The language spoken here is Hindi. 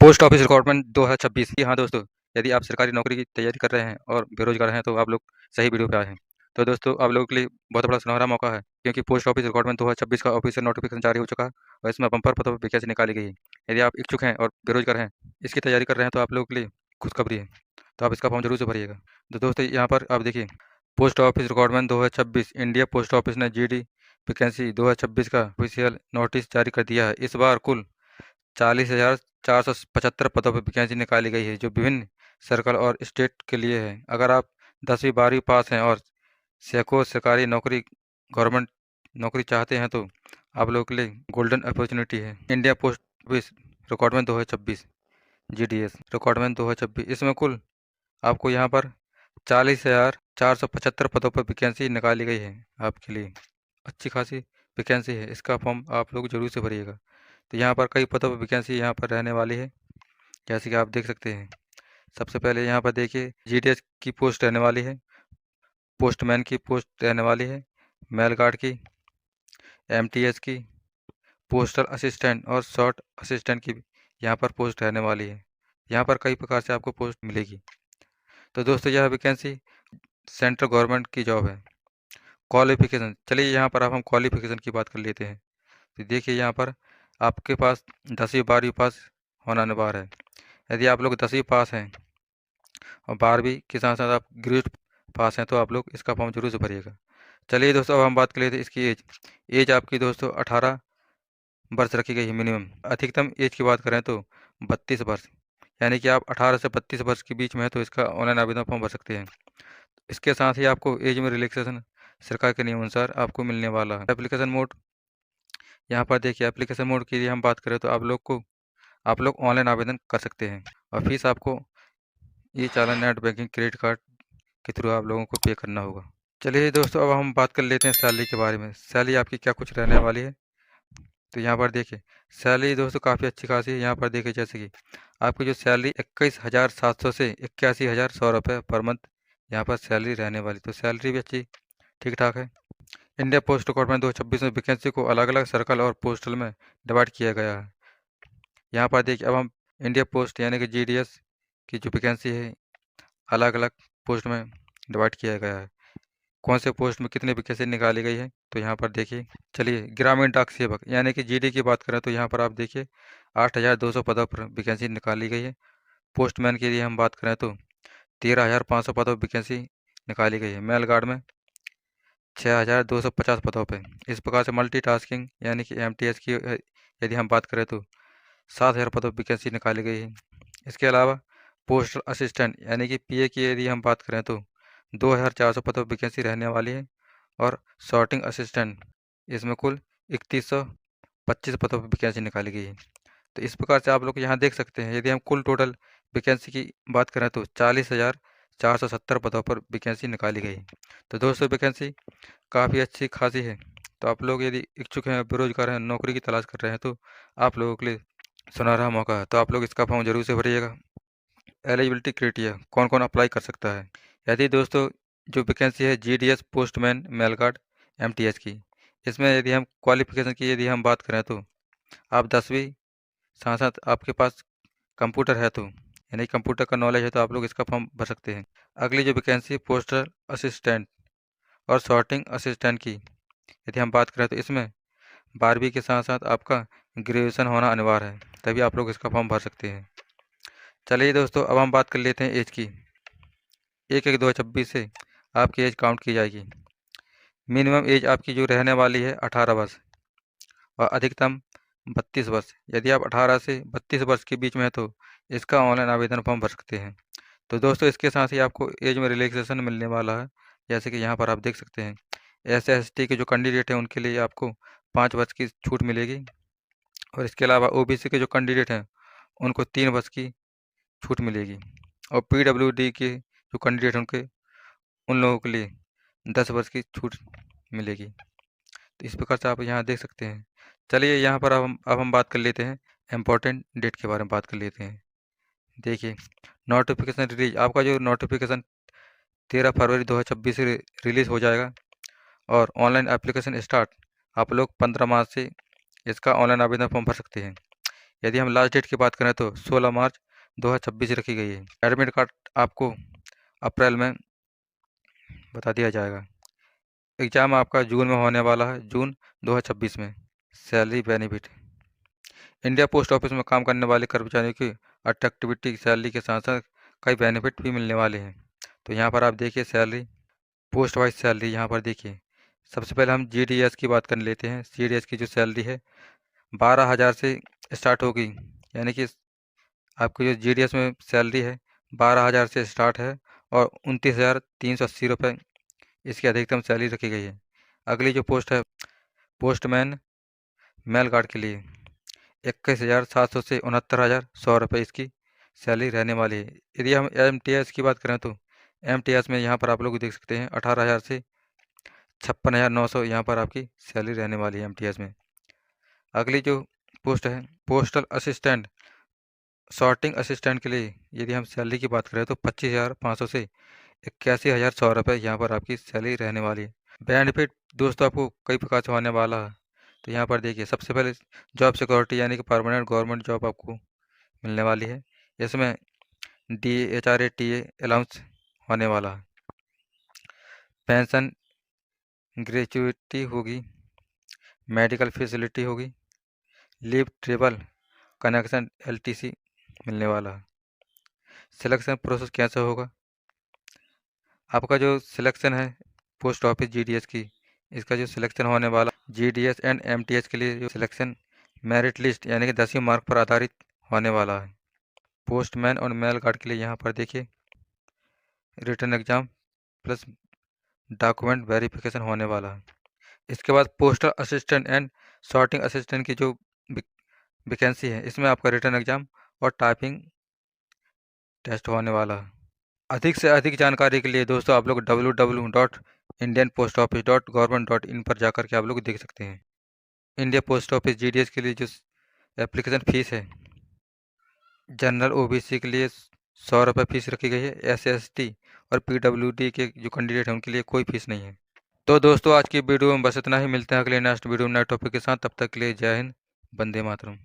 Post office recruitment 2026। जी हाँ दोस्तों, यदि आप सरकारी नौकरी की तैयारी कर रहे हैं और बेरोजगार हैं तो आप लोग सही वीडियो पे आए हैं। तो दोस्तों आप लोगों के लिए बहुत बड़ा सुनहरा मौका है, क्योंकि पोस्ट ऑफिस रिक्रूटमेंट 2026 का ऑफिशियल नोटिफिकेशन जारी हो चुका है और इसमें बम्पर पदों पर वैकेंसी निकाली गई है। यदि आप इच्छुक हैं और बेरोजगार हैं, इसकी तैयारी कर रहे हैं, तो आप लोगों के लिए खुशखबरी है। तो आप इसका फॉर्म जरूर से भरिएगा। तो दोस्तों यहाँ पर आप देखिए, post office recruitment 2026 India post office ने GD वैकेंसी 2026 का ऑफिशियल नोटिस जारी कर दिया है। इस बार कुल 40,475 पदों पर वैकेंसी निकाली गई है, जो विभिन्न सर्कल और स्टेट के लिए है। अगर आप 10वीं 12वीं पास हैं और सैकड़ों सरकारी नौकरी गवर्नमेंट नौकरी चाहते हैं, तो आप लोगों के लिए गोल्डन अपॉर्चुनिटी है। India post office recruitment 2026 GDS recruitment 2026, इसमें कुल आपको यहाँ पर 40,475 पदों पर वैकेंसी निकाली गई है। आपके लिए अच्छी खासी वैकेंसी है। इसका फॉर्म आप लोग जरूर से भरिएगा। तो यहाँ पर कई पदों पर वैकेंसी यहाँ पर रहने वाली है, जैसे कि आप देख सकते हैं। सबसे पहले यहाँ पर देखिए, GDS की पोस्ट रहने वाली है, पोस्टमैन की पोस्ट रहने वाली है, मेल गार्ड की, MTS की, पोस्टल असिस्टेंट और शॉर्ट असिस्टेंट की यहाँ पर पोस्ट रहने वाली है। यहाँ पर कई प्रकार से आपको पोस्ट मिलेगी। तो दोस्तों यह वैकेंसी सेंट्रल गवर्नमेंट की जॉब है। क्वालिफिकेशन, चलिए यहाँ पर अब हम क्वालिफिकेशन की बात कर लेते हैं। तो देखिए यहाँ पर आपके पास 10वीं 12वीं पास होना अनिवार्य है। यदि आप लोग 10वीं पास हैं और 12वीं के साथ साथ आप ग्रेजुएट पास हैं, तो आप लोग इसका फॉर्म जरूर से भरिएगा। चलिए दोस्तों अब हम बात कर लेते हैं इसकी एज आपकी दोस्तों 18 वर्ष रखी गई है मिनिमम। अधिकतम एज की बात करें तो 32 वर्ष, यानी कि आप 18 से 32 वर्ष के बीच में है, तो इसका ऑनलाइन आवेदन फॉर्म भर सकते हैं। इसके साथ ही आपको एज में रिलैक्सेशन सरकार के नियम अनुसार आपको मिलने वाला है। एप्लीकेशन मोड, यहाँ पर देखिए एप्लीकेशन मोड के लिए हम बात करें तो आप लोग ऑनलाइन आवेदन कर सकते हैं और फीस आपको ये चालान नेट बैंकिंग क्रेडिट कार्ड के थ्रू आप लोगों को पे करना होगा। चलिए दोस्तों अब हम बात कर लेते हैं सैलरी के बारे में। सैलरी आपकी क्या कुछ रहने वाली है, तो यहाँ पर देखिए सैलरी दोस्तों काफ़ी अच्छी खासी है। यहाँ पर देखिए जैसे कि आपकी जो सैलरी 21,700 से 81,100 रुपये पर मंथ यहाँ पर सैलरी रहने वाली, तो सैलरी भी अच्छी ठीक ठाक है। इंडिया पोस्ट रिक्रूटमेंट 2026 में वैकेंसी को अलग अलग सर्कल और पोस्टल में डिवाइड किया गया है। यहाँ पर देखिए अब हम इंडिया पोस्ट यानी कि GDS की जो वैकेंसी है अलग अलग पोस्ट में डिवाइड किया गया है। कौन से पोस्ट में कितनी वैकेंसी निकाली गई है, तो यहाँ पर देखिए। चलिए ग्रामीण डाक सेवक यानी कि GD की बात करें तो यहाँ पर आप देखिए 8,200 पदों पर वैकेंसी निकाली गई है। पोस्टमैन के लिए हम बात करें तो 13,500 पदों पर वैकेंसी निकाली गई है। मेल गार्ड में 6,250 पदों पे। इस प्रकार से मल्टीटास्किंग यानी कि MTS की यदि हम बात करें तो 7,000 पदों पर वैकेंसी निकाली गई है। इसके अलावा पोस्टल असिस्टेंट यानी कि PA की यदि हम बात करें तो 2,400 पदों पर वैकेंसी रहने वाली है। और सॉर्टिंग असिस्टेंट इसमें कुल 3125 पदों पर वैकेंसी निकाली गई है। तो इस प्रकार से आप लोग यहाँ देख सकते हैं, यदि हम कुल टोटल वैकेंसी की बात करें तो 40,470 पदों पर वैकेंसी निकाली गई है। तो दोस्तों वैकेंसी काफ़ी अच्छी खासी है। तो आप लोग यदि इच्छुक हैं, बेरोजगार हैं, नौकरी की तलाश कर रहे हैं, तो आप लोगों के लिए सुनहरा मौका है। तो आप लोग इसका फॉर्म जरूर से भरिएगा। एलिजिबिलिटी क्राइटेरिया, कौन कौन अप्लाई कर सकता है। यदि दोस्तों जो वैकेंसी है GDS postman mail guard MTS की, इसमें यदि हम क्वालिफिकेशन की यदि हम बात करें तो आप 10वीं साथ साथ आपके पास कंप्यूटर है, तो यानी कंप्यूटर का नॉलेज है, तो आप लोग इसका फॉर्म भर सकते हैं। अगली जो वैकेंसी पोस्टल असिस्टेंट और सॉर्टिंग असिस्टेंट की यदि हम बात करें तो इसमें 12वीं के साथ साथ आपका ग्रेजुएशन होना अनिवार्य है, तभी आप लोग इसका फॉर्म भर सकते हैं। चलिए दोस्तों अब हम बात कर लेते हैं एज की। 1/1/2026 से आपकी एज काउंट की जाएगी। मिनिमम एज आपकी जो रहने वाली है 18 वर्ष और अधिकतम 32 वर्ष। यदि आप 18 से 32 वर्ष के बीच में है, तो इसका ऑनलाइन आवेदन फॉर्म भर सकते हैं। तो दोस्तों इसके साथ ही आपको एज में रिलैक्सेशन मिलने वाला है, जैसे कि यहाँ पर आप देख सकते हैं। SC/ST के जो कैंडिडेट हैं उनके लिए आपको 5 वर्ष की छूट मिलेगी, और इसके अलावा OBC के जो कैंडिडेट हैं उनको 3 वर्ष की छूट मिलेगी, और PWD के जो कैंडिडेट उनके उन लोगों के लिए 10 वर्ष की छूट मिलेगी। तो इस प्रकार से आप यहाँ देख सकते हैं। चलिए यहाँ पर अब हम बात कर लेते हैं इम्पोर्टेंट डेट के बारे में बात कर लेते हैं। देखिए नोटिफिकेशन रिलीज, आपका जो नोटिफिकेशन 13 फरवरी 2026 से रिलीज़ हो जाएगा, और ऑनलाइन एप्लीकेशन स्टार्ट आप लोग 15 मार्च से इसका ऑनलाइन आवेदन फॉर्म भर सकते हैं। यदि हम लास्ट डेट की बात करें तो 16 मार्च 2026 रखी गई है। एडमिट कार्ड आपको अप्रैल में बता दिया जाएगा। एग्ज़ाम आपका जून में होने वाला है, जून 2026 में। Salary benefit, India post office में काम करने वाले कर्मचारियों की अट्रैक्टिविटी सैलरी के साथ साथ कई बेनिफिट भी मिलने वाले हैं। तो यहाँ पर आप देखिए सैलरी, पोस्ट वाइज सैलरी यहाँ पर देखिए। सबसे पहले हम GDS की बात कर लेते हैं। GDS की जो सैलरी है 12,000 से स्टार्ट होगी, यानी कि आपकी जो GDS में सैलरी है 12,000 से स्टार्ट है और 29,380 रुपये इसकी अधिकतम सैलरी रखी गई है। अगली जो पोस्ट है पोस्टमैन मेल गार्ड के लिए 21,700 से 69,100 रुपये इसकी सैलरी रहने वाली है। यदि हम MTS की बात करें तो MTS में यहाँ पर आप लोग देख सकते हैं 18,000 से 56,900 यहाँ पर आपकी सैलरी रहने वाली है MTS में। अगली जो पोस्ट है पोस्टल असिस्टेंट, सॉर्टिंग असिस्टेंट के लिए यदि हम सैलरी की बात करें तो 25,500 से 81,100 रुपये यहाँ पर आपकी सैलरी रहने वाली है। बेनिफिट दोस्तों आपको कई प्रकार से होने वाला है। तो यहाँ पर देखिए सबसे पहले जॉब सिक्योरिटी, यानी कि परमानेंट गवर्नमेंट जॉब आपको मिलने वाली है। इसमें DHRA TA अलाउंस होने वाला है। पेंशन ग्रेचुइटी होगी, मेडिकल फैसिलिटी होगी, लीव ट्रेवल कनेक्शन LTC मिलने वाला है। सिलेक्शन प्रोसेस कैसे होगा, आपका जो सिलेक्शन है पोस्ट ऑफिस GDS की, इसका जो सिलेक्शन होने वाला GDS एंड MTS के लिए जो सिलेक्शन मेरिट लिस्ट यानी कि 10वीं मार्क पर आधारित होने वाला है। पोस्टमैन और मेल गार्ड के लिए यहाँ पर देखिए written exam plus document verification होने वाला है। इसके बाद postal assistant and sorting assistant की जो वैकेंसी है इसमें आपका रिटन एग्जाम और टाइपिंग टेस्ट होने वाला है। अधिक से अधिक जानकारी के लिए दोस्तों आप लोग www.indianpostoffice.government.in पर जाकर के आप लोग देख सकते हैं। इंडिया पोस्ट ऑफिस GDS के लिए जो एप्लीकेशन फ़ीस है, जनरल OBC के लिए 100 रुपये फ़ीस रखी गई है। SST और PWD के जो कैंडिडेट हैं उनके लिए कोई फ़ीस नहीं है। तो दोस्तों आज की वीडियो में बस इतना ही, मिलते हैं अगले नेक्स्ट वीडियो नए टॉपिक के साथ। तब तक के लिए जय हिंद, वंदे मातरम।